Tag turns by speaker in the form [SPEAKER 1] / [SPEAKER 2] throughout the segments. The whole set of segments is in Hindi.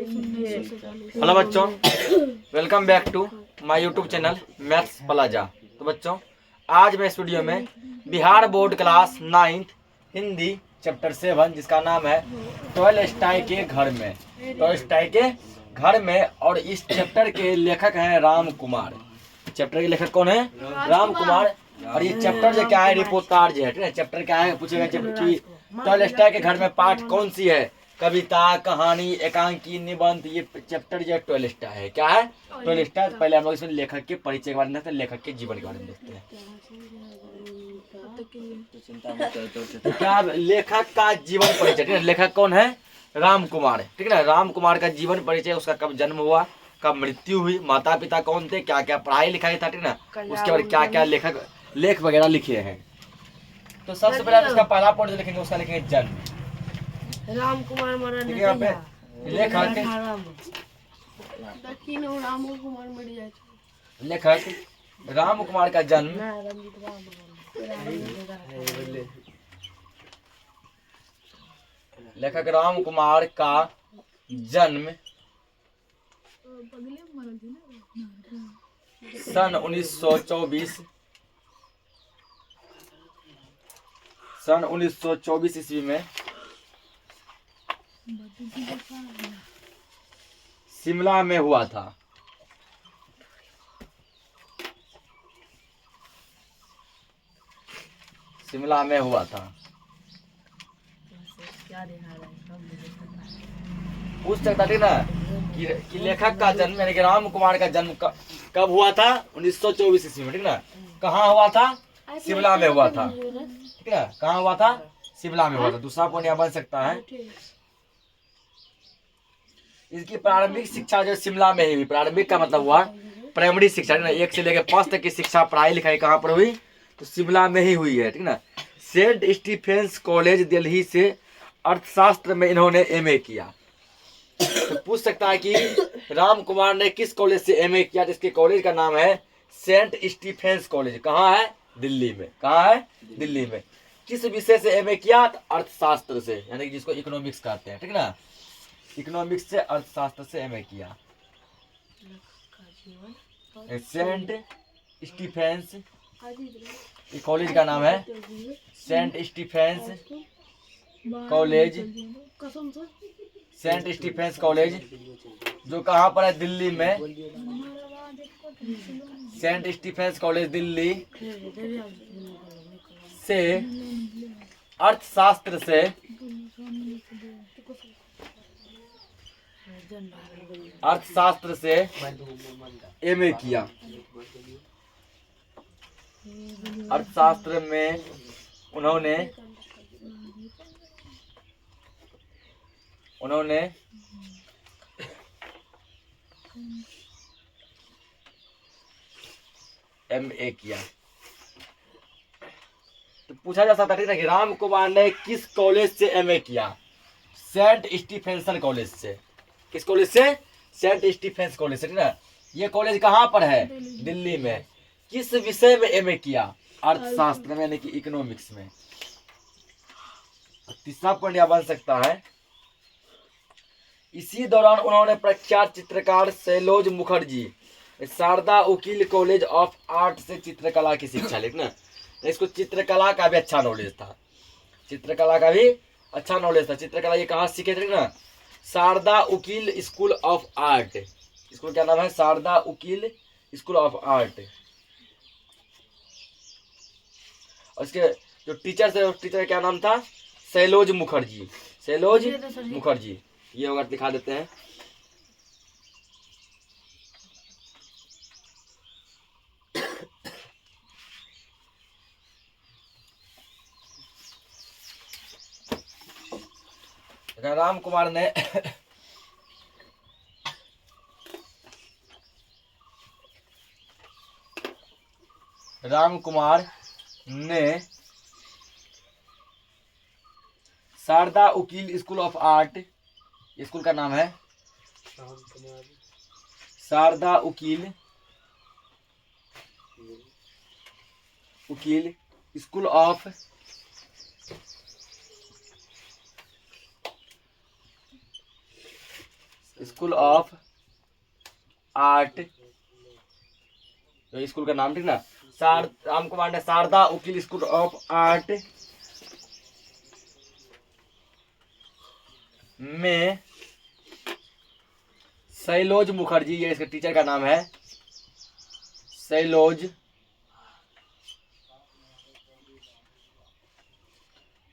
[SPEAKER 1] हेलो बच्चों, welcome back to my YouTube channel maths plaza. तो बच्चों, आज मैं इस वीडियो में Bihar board class 9th Hindi chapter 7 जिसका नाम है टॉलस्टॉय के घर में, टॉलस्टॉय के घर में, और इस चैप्टर के लेखक हैं राम कुमार। चैप्टर के लेखक कौन है? राम कुमार। और ये चैप्टर जो क्या है, रिपोर्टाज है, ठीक है। चैप्टर क्या है पूछेगा कि टॉलस्टॉय के घर में पाठ कौन सी है? कविता, कहानी, एकांकी, निबंध। ये चैप्टर जो टॉलस्टॉय है, क्या है? टॉलस्टॉय। पहले हम लोग इसमें लेखक के परिचय के बारे में देखते हैं, लेखक के जीवन के बारे में देखते हैं। तो क्या लेखक का जीवन परिचय, ठीक है। लेखक कौन है? राम कुमार, ठीक है ना। राम कुमार का जीवन परिचय, उसका कब जन्म हुआ, कब मृत्यु हुई, माता पिता कौन थे, क्या क्या पढ़ाई लिखाई था, ठीक है ना। उसके बाद क्या क्या लेख वगैरह लिखे हैं। तो सबसे पहले आप इसका पहला पॉइंट जो लिखेंगे उसका लिखेंगे जन्म।
[SPEAKER 2] राम कुमार मरण
[SPEAKER 1] ठीक है, यहाँ पे लेखक राम कुमार का जन्म, लेखक राम कुमार का जन्म सन 1924 ईस्वी में शिमला में हुआ था। शिमला में हुआ था। पूछ सकता थी ना कि लेखक का जन्म यानी कि राम कुमार का जन्म कब हुआ था? 1924 ईस्वी में, ठीक ना। कहाँ हुआ था? शिमला में हुआ था, ठीक है। कहाँ हुआ था? शिमला में हुआ था। दूसरा पॉइंट यहाँ बन सकता है, इसकी प्रारंभिक शिक्षा जो शिमला में ही हुई। प्रारंभिक का मतलब हुआ प्राइमरी शिक्षा, ठीक ना। 1 से लेकर 5 तक की शिक्षा, पढ़ाई लिखाई कहाँ पर हुई? तो शिमला में ही हुई है, ठीक ना। सेंट स्टीफेंस कॉलेज दिल्ली से अर्थशास्त्र में इन्होंने एमए किया। तो पूछ सकता है कि राम कुमार ने किस कॉलेज से एमए किया? जिसके कॉलेज का नाम है सेंट स्टीफेंस कॉलेज। कहाँ है? दिल्ली में। कहाँ है? दिल्ली में। किस विषय से एमए किया? अर्थशास्त्र से, यानी कि जिसको इकोनॉमिक्स कहते हैं, ठीक ना। इकोनॉमिक्स से, अर्थशास्त्र से एमए किया। सेंट स्टीफेंस कॉलेज का नाम है saint Stephen's college. Saint Stephen's college जो कहाँ पर है? दिल्ली में। सेंट स्टीफेंस कॉलेज दिल्ली से अर्थशास्त्र से एमए किया। अर्थशास्त्र में उन्होंने एमए किया। तो पूछा जा सकता है कि राम कुमार ने किस कॉलेज से एमए किया? सेंट स्टीफेंसन कॉलेज से। किस कॉलेज से? सेंट स्टीफेंस कॉलेज से, ठीक ना। ये कॉलेज कहाँ पर है? दिल्ली में। किस विषय में एमए किया? अर्थशास्त्र में, यानी कि इकोनॉमिक्स में। तीसरा पॉइंट यह बन सकता है, इसी दौरान उन्होंने प्रख्यात चित्रकार Sailoz Mukherjee Sarada Ukil college of art से चित्रकला की शिक्षा ली, ना। इसको चित्रकला का भी अच्छा नॉलेज था। चित्रकला का भी अच्छा नॉलेज था। चित्रकला ये कहाँ सीखे थे ना? Sharda Ukil school of art. School क्या नाम है? Sharda Ukil school of art. और इसके जो टीचर है, उस टीचर का क्या नाम था? सैलोज मुखर्जी। सैलोज मुखर्जी। ये होगा, दिखा देते हैं। राम कुमार ने राम कुमार ने Sharda Ukil school of art, school का नाम है Sharda Ukil school of school of art, तो स्कूल का नाम ठीक ना, राम कुमार ने Sharda Ukil school of art में शैलोज मुखर्जी, ये इसके टीचर का नाम है, शैलोज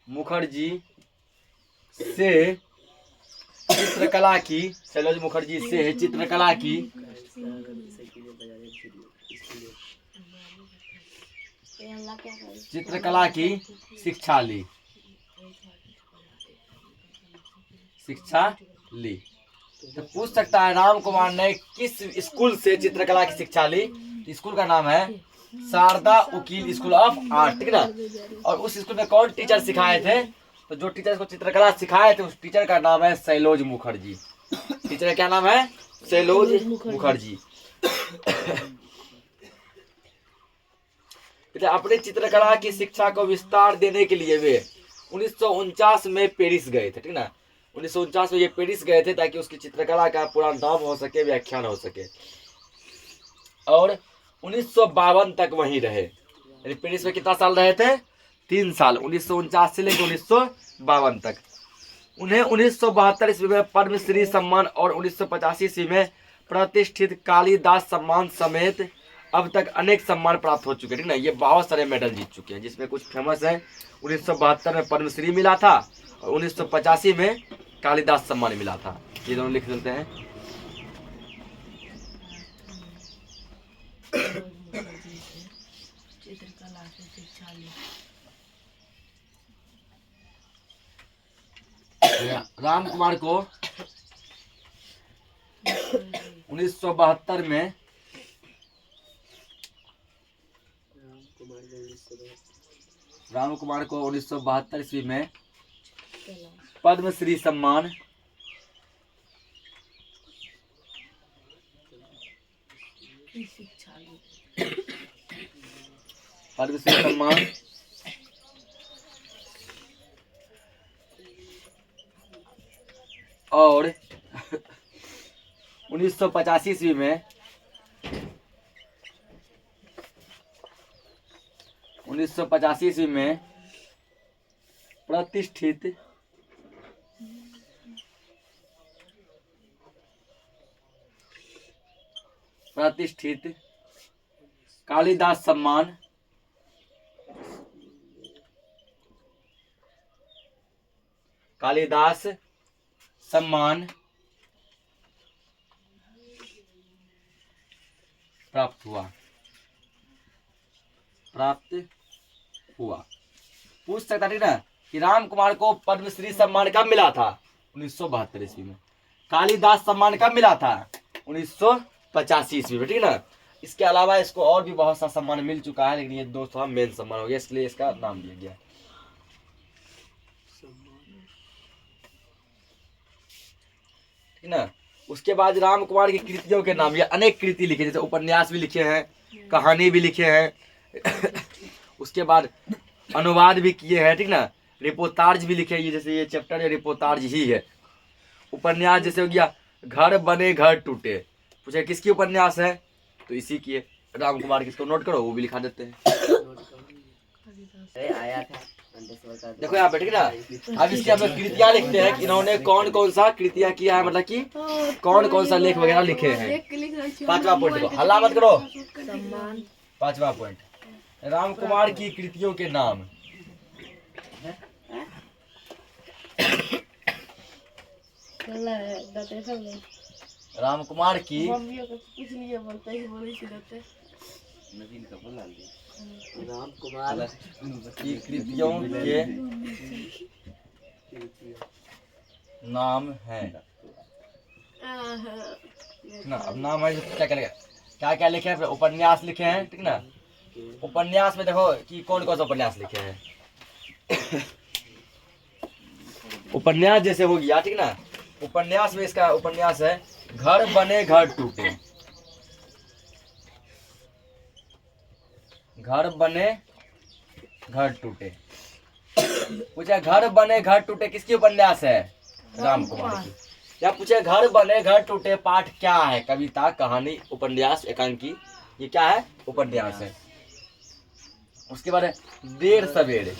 [SPEAKER 1] मुखर्जी से चित्रकला की, शैलोज मुखर्जी से चित्रकला की शिक्षा ली, तो पूछ सकता है राम कुमार ने किस स्कूल से चित्रकला की शिक्षा ली। स्कूल का नाम है Sharda Ukil school of art, ठीक ना। और उस स्कूल में कौन टीचर सिखाए थे, तो जो टीचर को चित्रकला सिखाए थे उस टीचर का नाम है शैलोज मुखर्जी। टीचर का क्या नाम है, शैलोज मुखर्जी। अपनी चित्रकला की शिक्षा को विस्तार देने के लिए वे 1949 में पेरिस गए थे, ठीक ना। 1949 में ये पेरिस गए थे ताकि उसकी चित्रकला का पूरा नाम हो सके, व्याख्यान हो सके। और 1952 तक वहीं रहे, यानी पेरिस में कितना साल रहे थे, 3 साल, 1949 से लेकर 1952 तक। उन्हें 1972 ईस्वी में पद्मश्री सम्मान और 1985 ईस्वी में प्रतिष्ठित कालिदास सम्मान समेत अब तक अनेक सम्मान प्राप्त हो चुके हैं, ठीक ना। ये बहुत सारे मेडल जीत चुके हैं, जिसमें कुछ फेमस है। 1972 में पद्मश्री मिला था और 1985 में कालिदास सम्मान मिला था। ये दोनों लिख देते हैं। राम कुमार को 1972 में राम कुमार को 1972 ईस्वी में पद्मश्री सम्मान और 1985 ईस्वी में 1985 ईस्वी में प्रतिष्ठित कालिदास सम्मान प्राप्त हुआ। पूछ सकता ठीक ना कि राम कुमार को पद्मश्री सम्मान कब मिला था, 1972 ईस्वी में। कालिदास सम्मान कब मिला था, 1985 ईस्वी में, ठीक ना। इसके अलावा इसको और भी बहुत सा सम्मान मिल चुका है, लेकिन ये 200 मेन सम्मान हो गया, इसलिए इसका नाम दिया गया, ठीक ना। उसके बाद राम कुमार की कृतियों के नाम, या अनेक कृति लिखे, जैसे उपन्यास भी लिखे हैं, कहानी भी लिखे हैं उसके बाद अनुवाद भी किए हैं, ठीक ना। रिपोर्टाज भी लिखे, ये जैसे ये चैप्टर है रिपोर्टाज ही है। उपन्यास जैसे हो गया घर बने घर टूटे, पूछे किसकी उपन्यास है, तो इसी की है, राम कुमार की। इसको नोट करो, वो भी लिखा देते हैं।
[SPEAKER 3] आया था
[SPEAKER 1] देखो यहाँ पे, ठीक ना। अब इसके हम कृतियां लिखते हैं कि इन्होंने कौन कौन सा कृतियां किया है, मतलब कि कौन कौन सा लेख वगैरह लिखे हैं। 5वां पॉइंट देखो, हल्ला मत करो। 5वां पॉइंट, राम कुमार की कृतियों के नाम। राम कुमार की
[SPEAKER 3] राम कुमार
[SPEAKER 1] की कृतियों के नाम है ना। अब नाम है क्या क्या लिखा, क्या क्या लिखे हैं, उपन्यास लिखे हैं, ठीक ना। उपन्यास में देखो कि कौन कौन सा उपन्यास लिखे हैं उपन्यास जैसे हो गया, ठीक ना। उपन्यास में इसका उपन्यास है घर बने घर टूटे, घर बने घर टूटे। पूछा घर बने घर टूटे किसकी उपन्यास है, राम कुमार की। या पूछे घर बने घर टूटे पाठ क्या है? कविता, कहानी, उपन्यास, एकांकी। ये क्या है? उपन्यास है। उसके बाद है देर सवेरे।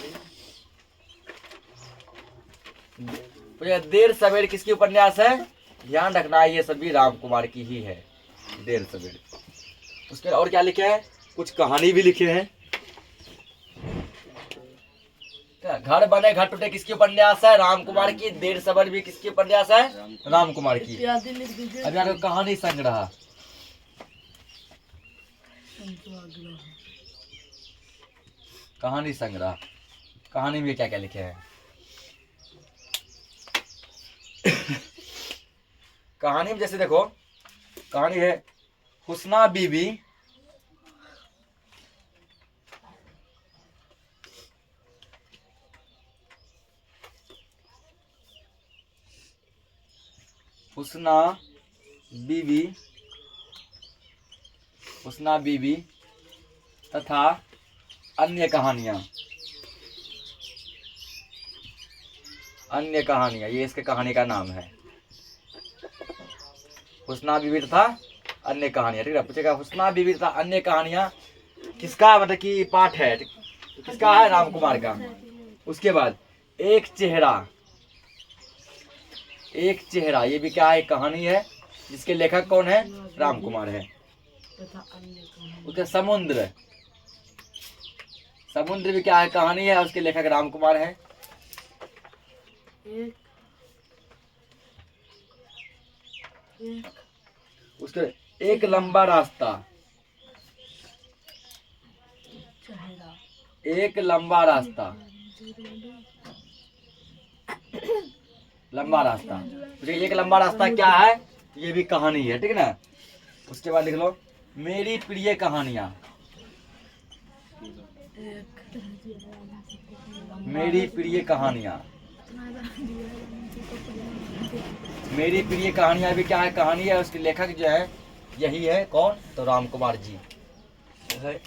[SPEAKER 1] पूछे देर सवेरे किसकी उपन्यास है? ध्यान रखना ये सभी राम कुमार की ही है, देर सवेरे। उसके और क्या लिखे हैं? कुछ कहानी भी लिखे हैं। घर बने घर टूटे किसकी उपन्यास है? राम कुमार की। देर सवेरे भी किसकी उपन्यास है? राम कुमार की।
[SPEAKER 2] इत्यादि लिख दीजिए।
[SPEAKER 1] अब यहाँ कहानी संग्रह। कहानी संग्रह, कहानी में क्या क्या लिखे हैं? कहानी में जैसे देखो, कहानी है हुस्ना बीबी, हुस्ना बीबी, हुस्ना बीबी तथा अन्य कहानियां। अन्य कहानियां, ये इसके कहानी का नाम है, हुस्ना बीबी तथा अन्य कहानियां। ठीक है, पूछेगा हुस्ना बीबी तथा अन्य कहानियां किसका मतलब कि पाठ है? किसका है? राम कुमार का। उसके बाद एक चेहरा, एक चेहरा, ये भी क्या है? कहानी है जिसके लेखक कौन है? राम कुमार है। उसके समुद्र, समुद्र भी क्या है? कहानी है, उसके लेखक राम कुमार है। उसके एक लंबा रास्ता, एक लंबा रास्ता, लंबा रास्ता। एक लंबा रास्ता क्या है? ये भी कहानी है। ठीक है ना। उसके बाद लिख लो मेरी प्रिय कहानियां। मेरी प्रिय कहानियां, मेरी प्रिय कहानियां भी क्या है? कहानी है, उसके लेखक जो है यही है, कौन? तो राम कुमार जी है।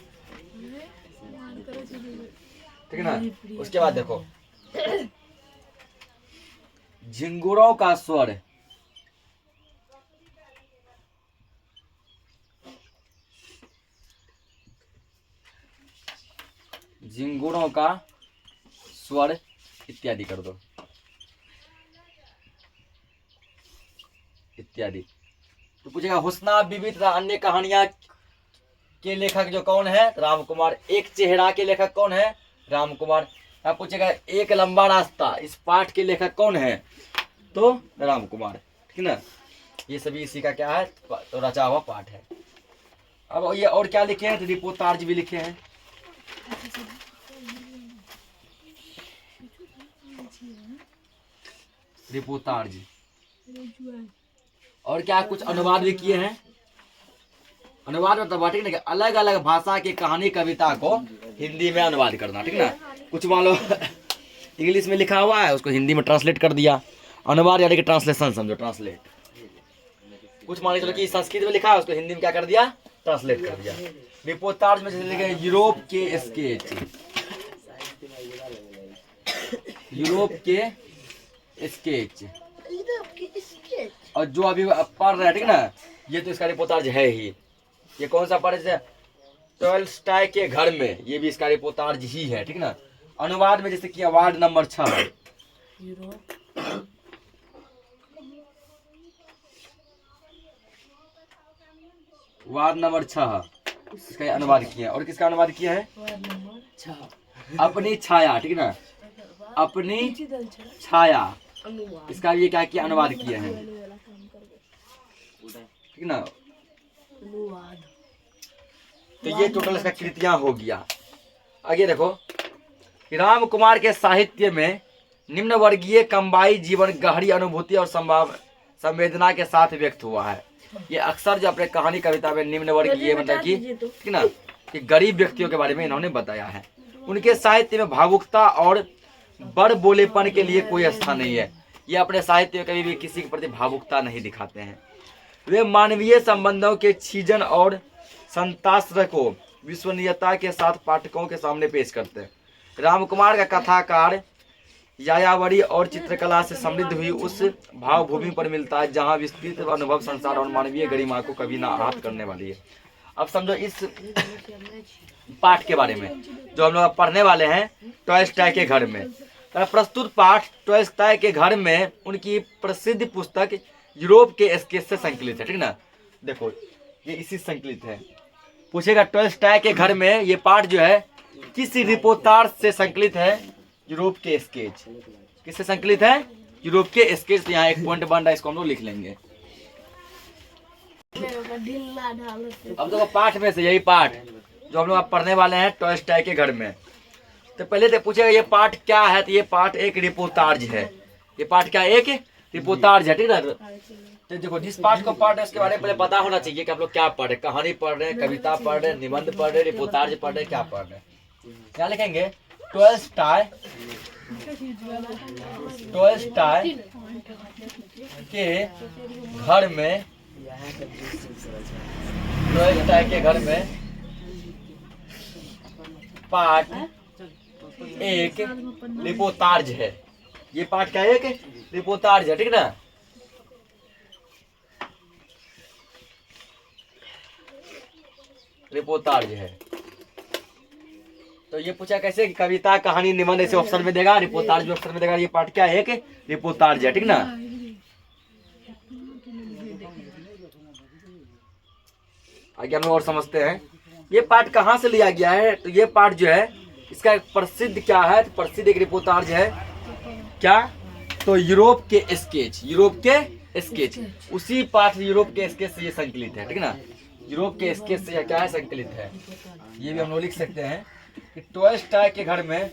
[SPEAKER 1] ठीक है ना। उसके बाद देखो झिंगुरों का स्वर, झिंगुरों का स्वर इत्यादि कर दो, इत्यादि। तो पूछेगा हुस्ना बीबी तथा अन्य कहानियां के लेखक जो कौन है? राम कुमार। एक चेहरा के लेखक कौन है? राम कुमार। अब पूछेगा एक लंबा रास्ता, इस पाठ के लेखक कौन है? तो राम कुमार। ठीक है ना। ये सभी इसी का क्या है? तो रचा हुआ पाठ है। अब ये और क्या लिखे हैं? तो रिपोर्टार्ज भी लिखे हैं। रिपोर्टार्ज। और क्या कुछ अनुवाद भी किए हैं। अनुवाद मतलब ठीक है, अलग अलग भाषा की कहानी कविता को हिंदी में अनुवाद करना। ठीक है ना। कुछ मान लो इंग्लिश में लिखा हुआ है, उसको हिंदी में ट्रांसलेट कर दिया। अनुवाद यानी कि ट्रांसलेशन समझो, ट्रांसलेट। कुछ मान चलो कि संस्कृत में लिखा है, उसको हिंदी में क्या कर दिया? ट्रांसलेट कर दिया। रिपोर्टार्ज में जैसे लिखे यूरोप के स्केच, यूरोप के स्केच। और जो अभी पढ़ रहे हैं, ठीक है ना, ये तो इसका रिपोर्टार्ज है ही। ये कौन सा पढ़ रहे? टॉल्स्टॉय के घर में, ये भी इसका रिपोर्टार्ज ही है। ठीक है ना। अनुवाद में जैसे किया वार्ड नंबर 6, वार्ड नंबर 6 इसका अनुवाद किया। और किसका अनुवाद किया है? अपनी छाया। ठीक है ना। अपनी छाया, इसका ये क्या किया? अनुवाद किया है। ठीक है ना। तो ये टोटल इसका कृतियां हो गया। आगे देखो राम कुमार के साहित्य में निम्न वर्गीय कम्बाई जीवन गहरी अनुभूति और संवेदना के साथ व्यक्त हुआ है। ये अक्सर जो अपने कहानी कविता में निम्न वर्गीय मतलब कि ठीक ना, कि गरीब व्यक्तियों के बारे में इन्होंने बताया है। उनके साहित्य में भावुकता और बड़ बोलेपन के लिए कोई स्थान नहीं है। ये अपने साहित्य में कभी भी किसी के प्रति भावुकता नहीं दिखाते हैं। वे मानवीय संबंधों के छीजन और संतास्त्र को विश्वसनीयता के साथ पाठकों के सामने पेश करते हैं। राम कुमार का कथाकार यायावरी और चित्रकला से समृद्ध हुई उस भावभूमि पर मिलता है जहाँ विस्तृत अनुभव संसार और मानवीय गरिमा को कभी ना आहत करने वाली है। अब समझो इस पाठ के बारे में जो हम लोग पढ़ने वाले हैं टॉलस्टॉय के घर में। प्रस्तुत पाठ टॉलस्टॉय के घर में उनकी प्रसिद्ध पुस्तक यूरोप के स्केच से संकलित है, ठीक ना। देखो ये इसी संकलित है। पूछेगा टॉलस्टॉय के घर में ये पाठ जो है किस रिपोर्टाज से संकलित है? यूरोप के स्केच। किससे संकलित है? यूरोप के स्केच। तो यहाँ एक पॉइंट बन रहा है, इसको हम लोग लिख लेंगे। अब देखो पाठ में से यही पाठ जो हम लोग पढ़ने वाले हैं टॉलस्टॉय के घर में। तो पहले तो पूछेगा ये पाठ क्या है? तो ये पाठ एक रिपोर्टाज है। ये पाठ क्या? एक रिपोर्टाज है, ठीक है। तो देखो जिस पाठ को पढ़ रहे हैं उसके बारे में पहले पता होना चाहिए कि आप लोग क्या पढ़ रहे हैं। कहानी पढ़ रहे हैं, कविता पढ़ रहे हैं, निबंध पढ़ रहे हैं, रिपोर्टाज पढ़ रहे हैं, क्या पढ़ रहे हैं। क्या लिखेंगे? टॉलस्टॉय के घर में, टॉलस्टॉय के घर में पाठ एक रिपोर्टाज है। ये पाठ क्या है? एक रिपोर्टाज है, ठीक ना। रिपोर्टाज है। तो ये पूछा कैसे कि कविता, कहानी, निबंध ऐसे ऑप्शन में देगा, रिपोर्टाज भी ऑप्शन में देगा। ये पाठ क्या है? एक रिपोर्टाज है, ठीक ना। आगे हम लोग और समझते हैं ये पाठ कहाँ से लिया गया है। तो ये पाठ जो है इसका एक प्रसिद्ध क्या है? तो प्रसिद्ध एक रिपोर्टाज है क्या? तो यूरोप के स्केच। यूरोप के स्केच, उसी पाठ यूरोप के स्केच से ये संकलित है, ठीक ना। यूरोप के स्केच से क्या है? संकलित है। ये भी हम लोग लिख सकते हैं कि टॉलस्टॉय के घर में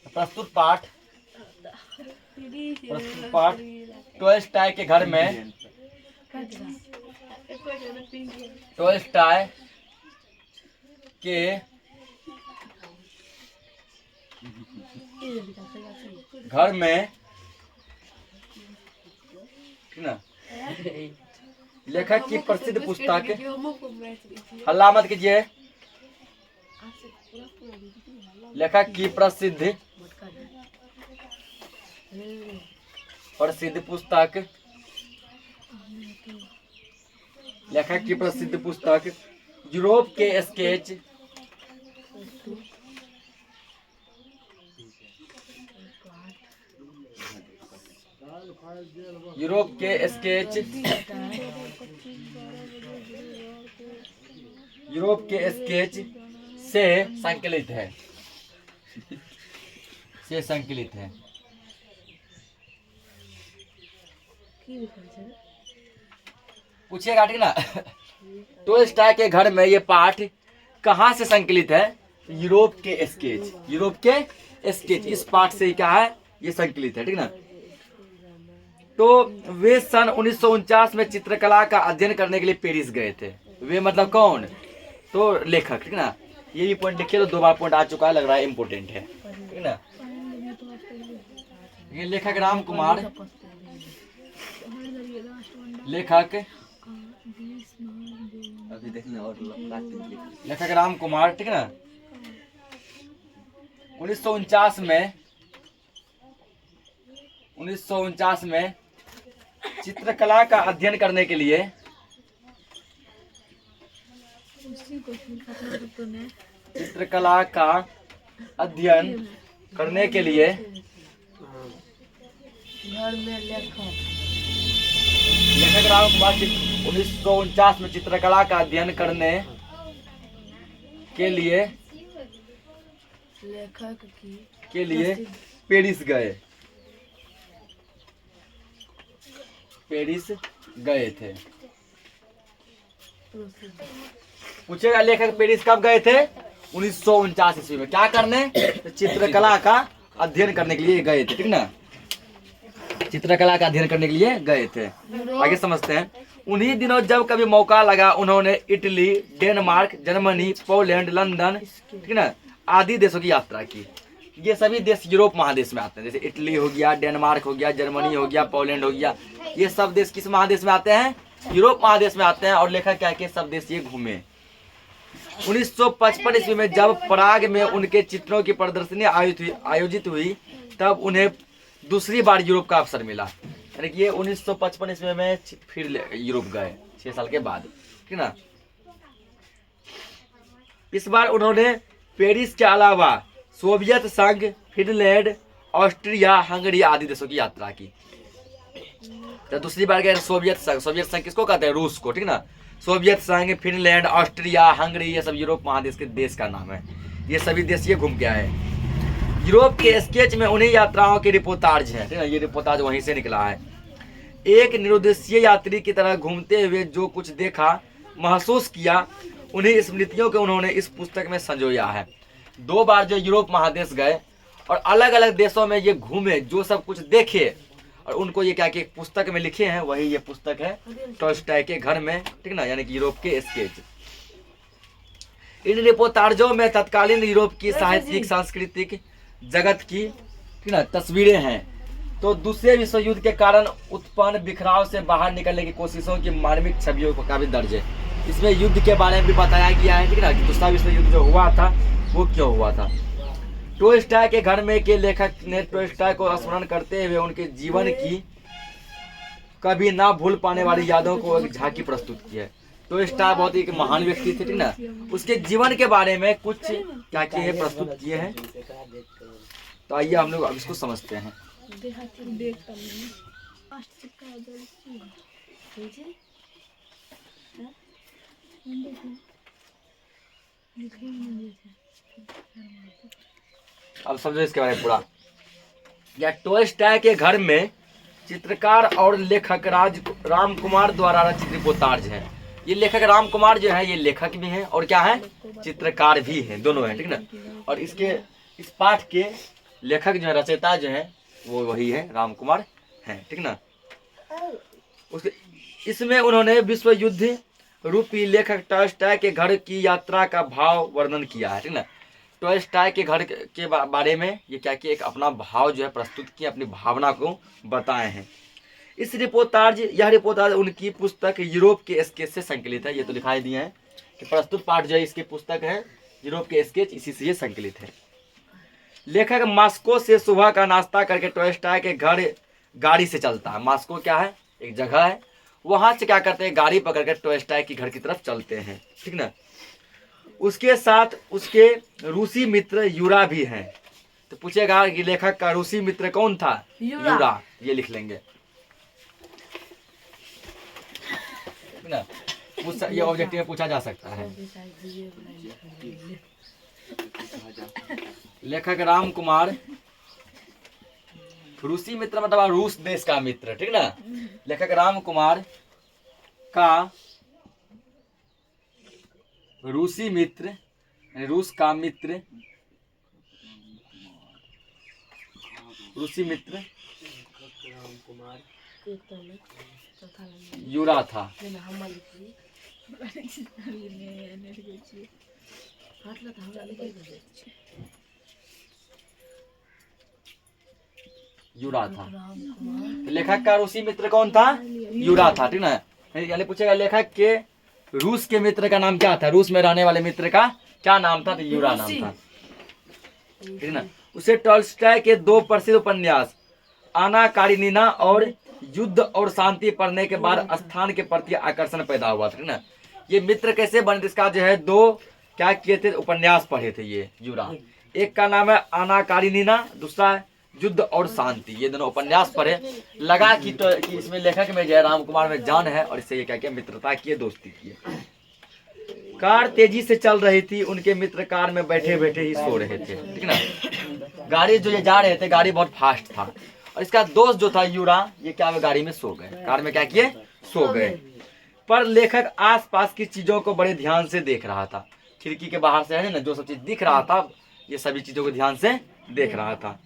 [SPEAKER 1] प्रस्तुत पाठ टॉलस्टॉय के घर में, टॉलस्टॉय के घर में, ना, लेखक की प्रसिद्ध पुस्तक, हल्ला मत कीजिए, लेखक की प्रसिद्ध पुस्तक, लेखक की प्रसिद्ध पुस्तक यूरोप के स्केच, यूरोप के स्केच, यूरोप के स्केच से संकलित है, से संकलित है। पूछेगा, ठीक ना। टॉलस्टॉय के घर में ये पाठ कहाँ से संकलित है? यूरोप के स्केच। यूरोप के स्केच, इस पाठ से क्या है? ये संकलित है, ठीक ना। तो वे सन 1949 में चित्रकला का अध्ययन करने के लिए पेरिस गए थे। वे मतलब कौन? तो लेखक, ठीक ना। ये भी पॉइंट देखिए, तो 2 बार पॉइंट आ चुका है, लग रहा है इम्पोर्टेंट है, ठीक ना। ये लेखक राम कुमार, लेखक अभी देखने और लेखक राम कुमार, ठीक ना। 1949 में चित्रकला का अध्ययन करने के लिए, चित्रकला का अध्ययन करने के लिए
[SPEAKER 2] घर में
[SPEAKER 1] लेखक राम कुमार 1949 में चित्रकला का अध्ययन करने के लिए,
[SPEAKER 2] लेखक
[SPEAKER 1] के लिए पेरिस गए, पेरिस गए थे। पूछेगा लेखक पेरिस कब गए थे? 1949 ईस्वी में। क्या करने? तो चित्रकला का अध्ययन करने के लिए गए थे, ठीक ना। चित्रकला का अध्ययन करने के लिए गए थे। आगे समझते हैं। उन्हीं दिनों जब कभी मौका लगा उन्होंने Italy, Denmark, Germany, Poland, London, ठीक ना, आदि देशों की यात्रा की। ये सभी देश यूरोप महादेश में आते हैं। जैसे इटली हो गया, डेनमार्क हो गया, जर्मनी हो गया, पोलैंड हो गया, ये सब देश किस महादेश में आते हैं? यूरोप महादेश में आते हैं। और लेखक क्या के सब देश ये घूमे। 1955 ईस्वी में जब प्राग में उनके चित्रों की प्रदर्शनी आयोजित हुई तब उन्हें दूसरी बार यूरोप का अवसर मिला। यानी कि ये 1955 ईस्वी में फिर यूरोप गए 6 साल के बाद, ठीक ना। इस बार उन्होंने पेरिस के अलावा सोवियत संघ, फिनलैंड, ऑस्ट्रिया, हंगरी आदि देशों की यात्रा की। तो दूसरी बार गए सोवियत संघ। सोवियत संघ किसको कहते हैं? रूस को, ठीक ना। सोवियत संघ, फिनलैंड, ऑस्ट्रिया, हंगरी, ये सब यूरोप महादेश के देश का नाम है। ये सभी देश ये घूम के आए। यूरोप के स्केच में उन्हीं यात्राओं के रिपोर्टाज हैं, ठीक ना। ये रिपोर्टाज वहीं से निकला है। एक निरुद्देशीय यात्री की तरह घूमते हुए जो कुछ देखा, महसूस किया, उन्हीं स्मृतियों को उन्होंने इस पुस्तक में संजोया है। 2 बार जो यूरोप महादेश गए और अलग अलग देशों में ये घूमे, जो सब कुछ देखे और उनको ये क्या कि पुस्तक में लिखे हैं, वही ये पुस्तक है टॉल्स्टॉय के घर में, ठीक ना। यानी कि यूरोप के स्केच। इन रिपोर्टाजों में तत्कालीन यूरोप की साहित्यिक, सांस्कृतिक जगत की, ठीक ना, तस्वीरें हैं। तो दूसरे विश्व युद्ध के कारण उत्पन्न बिखराव से बाहर निकलने की कोशिशों की मार्मिक छवियों का भी दर्ज है। इसमें युद्ध के बारे में भी बताया गया है, ठीक ना, कि दूसरा विश्व युद्ध जो हुआ था वो क्यों हुआ था। टॉल्स्टॉय के घर में के लेखक ने टॉल्स्टॉय को स्मरण करते हुए उनके जीवन की कभी ना भूल पाने वाली यादों को एक झांकी प्रस्तुत की है। टॉल्स्टॉय बहुत ही एक महान व्यक्ति थे, ठीक ना। उसके जीवन के बारे में कुछ क्या किए प्रस्तुत किए हैं। तो आइए हम लोग अब इसको समझते हैं। अब समझो इसके बारे में पूरा। या टॉल्स्टॉय के घर में चित्रकार और लेखक राम कुमार द्वारा रचित रिपोर्टाज है। ये लेखक राम कुमार जो है ये लेखक भी हैं और क्या है, चित्रकार भी हैं, दोनों हैं, ठीक ना। और इसके इस पाठ के लेखक जो है, रचयिता जो है वो वही है, राम कुमार हैं, ठीक ना। उसके इसमें उन्होंने विश्व युद्ध रूपी लेखक टॉल्स्टॉय के घर की यात्रा का भाव वर्णन किया है, ठीक ना। टॉल्स्टॉय के घर के बारे में ये क्या कि एक अपना भाव जो है प्रस्तुत किया, अपनी भावना को बताए हैं। यह रिपोर्टाज उनकी पुस्तक यूरोप के स्केच से संकलित है। ये तो दिखाई दिए हैं कि प्रस्तुत पाठ जो है इसकी पुस्तक है यूरोप के स्केच, इसी से ये संकलित है। लेखक मॉस्को से सुबह का नाश्ता करके टॉल्स्टॉय के घर गाड़ी से चलता है। मॉस्को क्या है, एक जगह है, वहां से क्या करते हैं, गाड़ी पकड़ कर टॉल्स्टॉय के घर की तरफ चलते हैं, ठीक ना। उसके साथ उसके रूसी मित्र यूरा भी हैं। तो पूछेगा कि लेखक का रूसी मित्र कौन था? यूरा, ये लिख लेंगे, ठीक ना। ये ऑब्जेक्टिव में पूछा जा सकता है। लेखक राम कुमार, रूसी मित्र मतलब रूस देश का मित्र, ठीक ना। लेखक राम कुमार का रूसी मित्र, रूस का मित्र, रूसी मित्र यूरा था। यूरा था। लेखक का रूसी मित्र कौन था? यूरा था, ठीक ना। यानी पूछेगा लेखक के रूस के मित्र का नाम क्या था, रूस में रहने वाले मित्र का क्या नाम था? तो यूरा नाम था, ठीक ना। उसे टॉल्स्टॉय के 2 प्रसिद्ध उपन्यास आना कारेनिना और युद्ध और शांति पढ़ने के बाद स्थान के प्रति आकर्षण पैदा हुआ, ठीक ना। ये मित्र कैसे बने? इसका जो है 2 क्या किए थे, उपन्यास पढ़े थे ये यूरा। एक का नाम है आना कारेनिना, दूसरा युद्ध और शांति। ये दोनों उपन्यास पढ़े, लगा कि इसमें लेखक में जय राम कुमार में जान है और इससे ये क्या किया, मित्रता की, दोस्ती की। कार तेजी से चल रही थी, उनके मित्र कार में बैठे बैठे ही सो रहे थे, ठीक ना। गाड़ी जो ये जा रहे थे, गाड़ी बहुत फास्ट था और इसका दोस्त जो था यूरा, ये क्या गाड़ी में सो गए, कार में क्या किए, सो गए। पर लेखक आसपास की चीजों को बड़े ध्यान से देख रहा था। खिड़की के बाहर से है ना, जो सब चीज दिख रहा था, ये सभी चीजों को ध्यान से देख रहा था।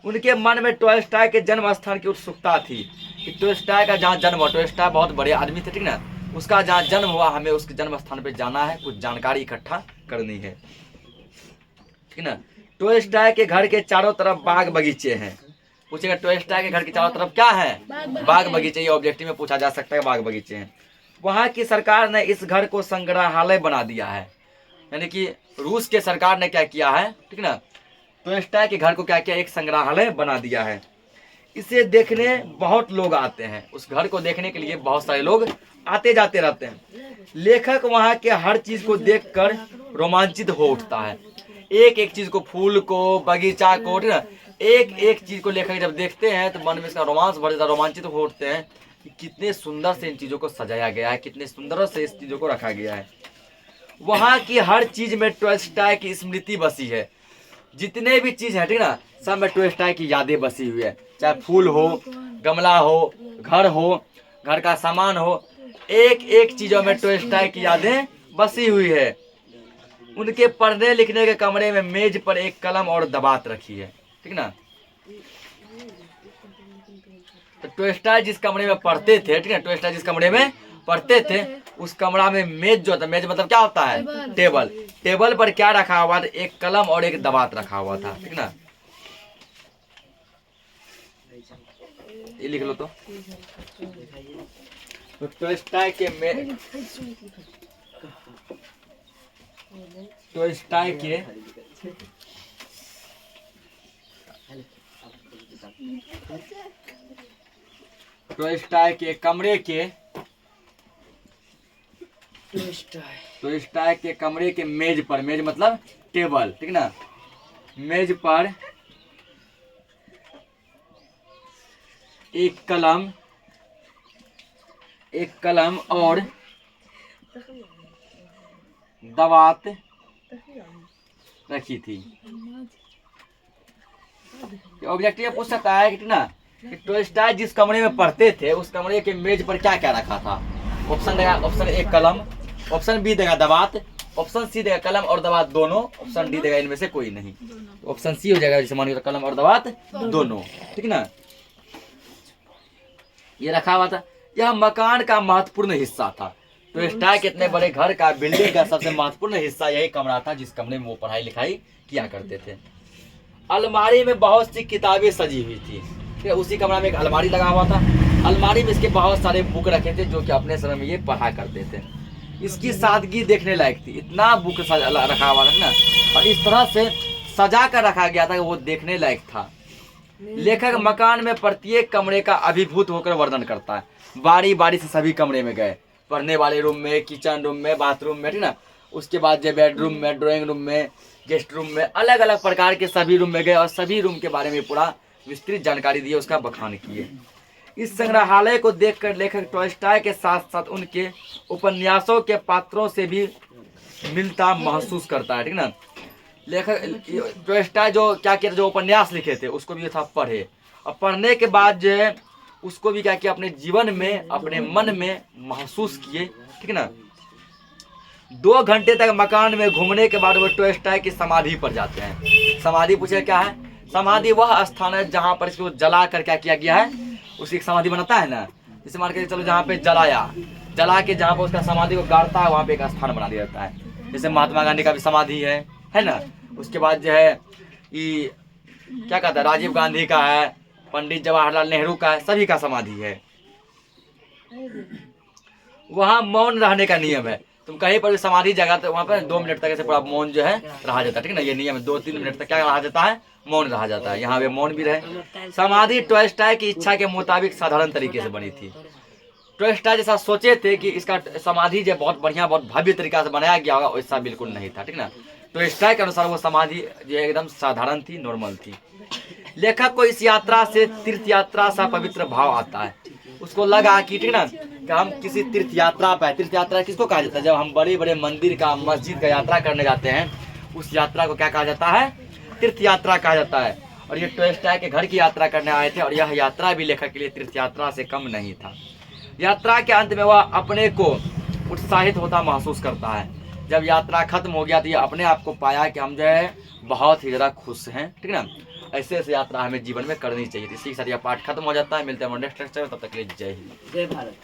[SPEAKER 1] उनके मन में टॉल्स्टॉय के जन्म स्थान की उत्सुकता थी कि टॉल्स्टॉय का जहाँ जन्म हुआ, टॉल्स्टॉय बहुत बड़े आदमी थे, ठीक ना, उसका जहाँ जन्म हुआ, हमें उसके जन्म स्थान पे जाना है, कुछ जानकारी इकट्ठा करनी है, ठीक ना। टॉल्स्टॉय के घर के चारों तरफ बाग बगीचे हैं। पूछेगा टॉल्स्टॉय के घर के चारों तरफ क्या है? बाग बगीचे। ये ऑब्जेक्टिव में पूछा जा सकता है, बाग बगीचे हैं। वहाँ की सरकार ने इस घर को संग्रहालय बना दिया है। यानी कि रूस के सरकार ने क्या किया है, ठीक ना, टॉल्स्टॉय के घर को क्या किया, एक संग्रहालय बना दिया है। इसे देखने बहुत लोग आते हैं, उस घर को देखने के लिए बहुत सारे लोग आते जाते रहते हैं। लेखक वहाँ के हर चीज को देखकर रोमांचित हो उठता है। एक एक चीज को, फूल को, बगीचा को, ठीक ना, एक एक चीज को लेखक जब देखते हैं तो मन में इसका रोमांच बढ़ जाता है, रोमांचित हो उठते हैं कि कितने सुंदर से इन चीजों को सजाया गया है, कितने सुंदर से इस चीजों को रखा गया है। वहाँ की हर चीज में टॉल्स्टॉय की स्मृति बसी है। जितने भी चीज है, ठीक ना, सब में टॉल्स्टॉय की यादें बसी हुई है। चाहे फूल हो, गमला हो, घर का सामान हो, एक एक चीजों में टॉल्स्टॉय की यादें बसी हुई है। उनके पढ़ने लिखने के कमरे में मेज पर एक कलम और दबात रखी है, ठीक ना। तो टॉल्स्टॉय जिस कमरे में पढ़ते थे, ठीक है, टॉल्स्टॉय जिस कमरे में पढ़ते थे उस कमरा में मेज जो था, मेज मतलब क्या होता है, टेबल। टेबल पर क्या रखा हुआ था, एक कलम और एक दबात रखा हुआ था, ठीक ना। ये लिख लो तो टॉल्स्टॉय के कमरे के मेज पर, मेज मतलब टेबल, ठीक ना, मेज पर एक कलम और दवात रखी थी। ऑब्जेक्टिव पूछ सकता है कि ना, कि टॉल्स्टॉय जिस कमरे में पढ़ते थे उस कमरे के मेज पर क्या क्या रखा था। ऑप्शन देगा, ऑप्शन ए कलम, ऑप्शन बी देगा दवात, ऑप्शन सी देगा कलम और दवात दोनों, ऑप्शन डी देगा इनमें से कोई नहीं। ऑप्शन सी हो जाएगा, जैसे मानिए कलम और दवात दोनों, ठीक ना। ये रखा हुआ था। यह मकान का महत्वपूर्ण हिस्सा था। टॉल्स्टॉय के इतने बड़े घर का, बिल्डिंग का सबसे महत्वपूर्ण हिस्सा यही कमरा था जिस कमरे में वो पढ़ाई लिखाई किया करते थे। अलमारी में बहुत सी किताबें सजी हुई थी, उसी कमरा में एक अलमारी लगा हुआ था। अलमारी में इसके बहुत सारे बुक रखे थे जो कि अपने समय में ये पढ़ा करते थे। इसकी सादगी देखने लायक थी, इतना बुक रखा हुआ था ना, और इस तरह से सजा कर रखा गया था कि वो देखने लायक था। लेखक मकान में प्रत्येक कमरे का अभिभूत होकर वर्णन करता है। बारी बारी से सभी कमरे में गए, पढ़ने वाले रूम में, किचन रूम में, बाथरूम में, ठीक ना, उसके बाद जो बेडरूम में, ड्राइंग रूम में, गेस्ट रूम में, अलग अलग प्रकार के सभी रूम में गए और सभी रूम के बारे में पूरा विस्तृत जानकारी दी, उसका बखान किए। इस संग्रहालय को देखकर लेखक टॉल्स्टॉय के साथ साथ उनके उपन्यासों के पात्रों से भी मिलता महसूस करता है, ठीक ना। लेखक टॉल्स्टॉय जो क्या किया, जो उपन्यास लिखे थे उसको भी था पढ़े, और पढ़ने के बाद जो है उसको भी क्या किया, अपने जीवन में, अपने मन में महसूस किए, ठीक ना। 2 घंटे तक मकान में घूमने के बाद वो टॉल्स्टॉय की समाधि पर जाते हैं। समाधि पूछे क्या है, समाधि वह स्थान है जहाँ पर इसको जला कर क्या किया गया है, उसकी एक समाधि बनाता है ना। जैसे मान के चलो जहाँ पे जला के जहाँ पे उसका समाधि को गाड़ता है वहाँ पे एक स्थान बना दिया जाता है। जैसे महात्मा गांधी का भी समाधि है ना। उसके बाद जो है ये क्या कहता है, राजीव गांधी का है, पंडित जवाहरलाल नेहरू का है, सभी का समाधि है। वहाँ मौन रहने का नियम है। तुम कहीं पर भी समाधि जगह तो वहाँ पर 2 मिनट तक ऐसे पूरा मौन जो है रहा जाता है, ठीक ना। ये नियम है, 2-3 मिनट तक क्या रहा जाता है, मौन रहा जाता है। यहाँ पे मौन भी रहे। समाधि टॉल्स्टॉय की इच्छा के मुताबिक साधारण तरीके से बनी थी। टॉल्स्टॉय जैसा सोचे थे कि इसका समाधि जो बहुत बढ़िया, बहुत भव्य तरीका से बनाया गया होगा, वैसा बिल्कुल नहीं था, ठीक ना। टॉल्स्टॉय के अनुसार वो समाधि जो एकदम साधारण थी, नॉर्मल थी। लेखक को इस यात्रा से तीर्थ यात्रा सा पवित्र भाव आता है। उसको लगा कि ठीक ना, कि हम किसी तीर्थ यात्रा पे, तीर्थ यात्रा किसको कहा जाता है, जब हम बड़े बड़े मंदिर का, मस्जिद का यात्रा करने जाते हैं, उस यात्रा को क्या कहा जाता है, तीर्थ यात्रा कहा जाता है। और ये टॉल्स्टॉय के घर की यात्रा करने आए थे, और यह यात्रा भी लेखक के लिए तीर्थ यात्रा से कम नहीं था। यात्रा के अंत में वह अपने को उत्साहित होता महसूस करता है। जब यात्रा खत्म हो गया तो ये अपने आप को पाया कि हम जो है बहुत ही ज़्यादा खुश हैं, ठीक ना। ऐसे ऐसे यात्रा हमें जीवन में करनी चाहिए। इसी के साथ यह पाठ खत्म हो जाता है। मिलते हैं नेक्स्ट लेक्चर में, तब तक के लिए जय हिंद,
[SPEAKER 3] जय भारत।